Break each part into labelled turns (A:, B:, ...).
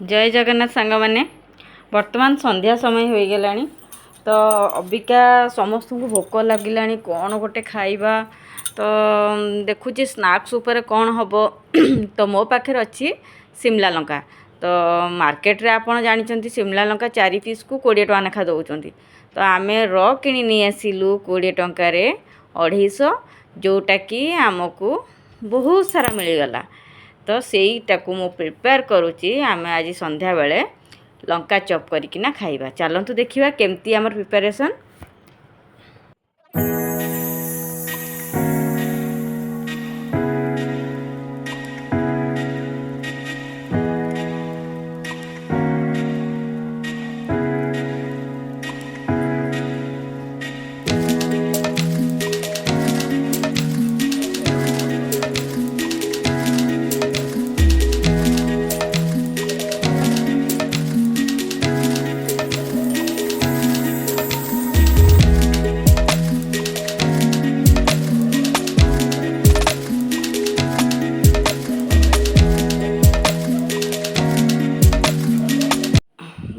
A: जय जगन्नाथ सांग मैंने वर्तमान संध्या समय हो गला तो अबिका समस्त को भोक लगिला कौन गोटे खाइबा तो देखुची स्नैक्स उपर कौन हम तो मो पाखे अच्छी सिमला लंका तो मार्केट रे आपण जानी सिमला लंका 4 पीस को 20 टका लेखा दौरान तो आम र कि नहीं आसिलु 20 टकर 250 जोटा कि आमको बहुत सारा मिलगला तो सेटा को मु प्रिपेयर करुच्ची आम आज संध्या बेले लंका चॉप करकिना खाइबा चलतु देखिबा केमती आमर प्रिपरेशन।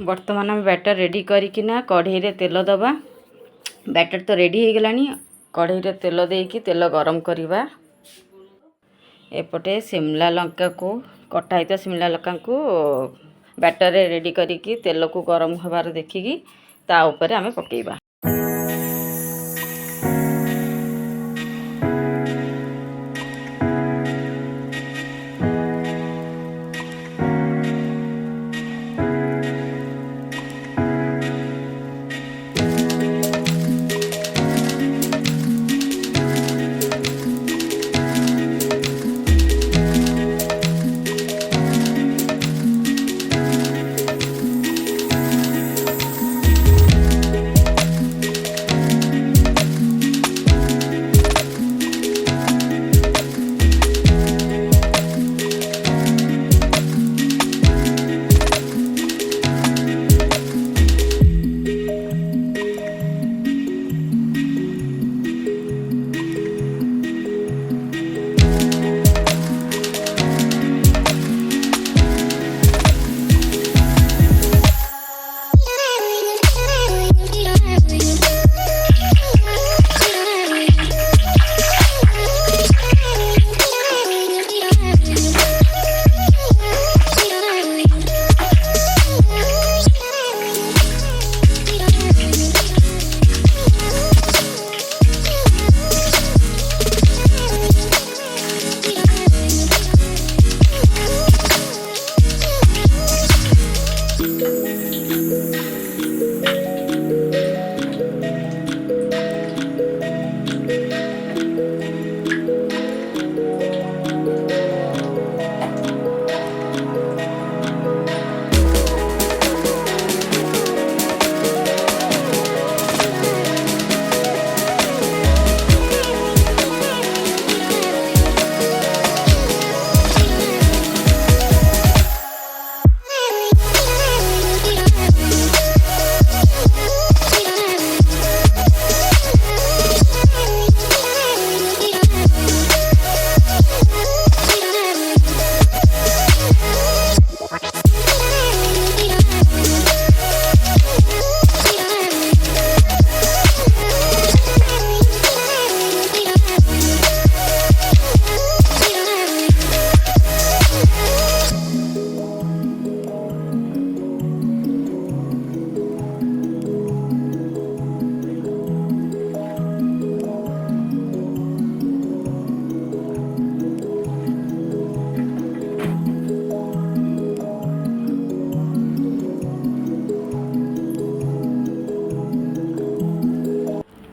A: बर्तमान आम बैटर रेडी करिकिना कढ़ई रे तेल दबा बैटर तो रेडी हो गलानी कढ़ई रे तेल देकी तेल गरम करवा एपटे सिमला लंका को कटा हित सिमला लंका को बैटर रे रेडी करिकी तेल को गरम होबार देखिकी ता ऊपर आमे पकेइबा।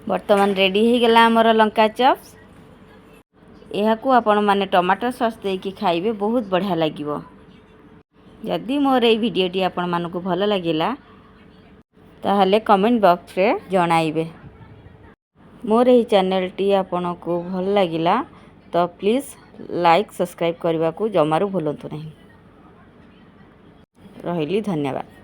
A: बर्तमान रेडी हो गला आमर लंका चप्स यह को आपण माने टमाटर सॉस देकी खाइबे बहुत बढ़िया लागिवो। जदि मोर ए वीडियोटी आपण मानकु भल लागिला ताहले कमेंट बॉक्स रे जणाइबे। मोर ए चैनलटी आपण को भल लागिला तो प्लीज लाइक सब्सक्राइब करने को जमारू भूलु नहीं। रहिली धन्यवाद।